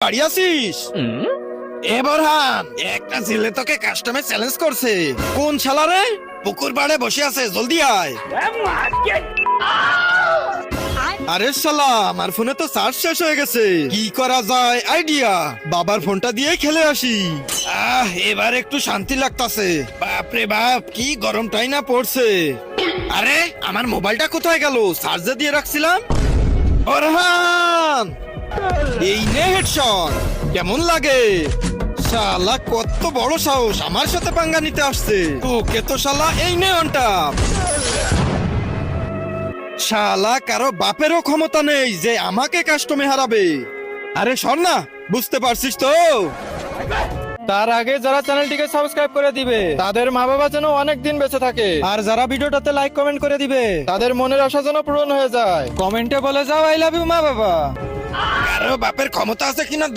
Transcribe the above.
বাড়ি আছিস? এ বোরহান, একটা ছেলে তোকে কাস্টমে চ্যালেঞ্জ করছে। কোন শালা রে? পুকুর পাড়ে বসে আছে, জলদি আয়। আরে শালা, আমার ফোনে তো চার্জ শেষ হয়ে গেছে। কি করা যায় আইডিয়া? বাবার ফোনটা দিয়ে খেলে আসি। এবার একটু শান্তি লাগতাছে। বাপরে বাপ, কি গরমটাই না পড়ছে। আরে আমার মোবাইলটা কোথায় গেল? চার্জে দিয়ে রাখছিলাম। বোরহান, এই নে হেডশট। কেমন লাগে? শালা কত বড় সাহস, আমার সাথে পাঙ্গা নিতে আসছে। তোকে তো শালা এই নে অনটা। শালা কারো বাপেরও ক্ষমতা নেই যে আমাকে কাস্টমে হারাবে। আরে সর না, বুঝতে পারছিস তো? তার আগে যারা চ্যানেলটিকে সাবস্ক্রাইব করে দিবে তাদের মা বাবা যেন অনেক দিন বেঁচে থাকে, আর যারা ভিডিওটাতে লাইক কমেন্ট করে দিবে তাদের মনের আশা যেন পূরণ হয়ে যায়। কমেন্টে বলে যাও আই লাভ ইউ মা বাবা। কারো বাপের ক্ষমতা আছে কিনা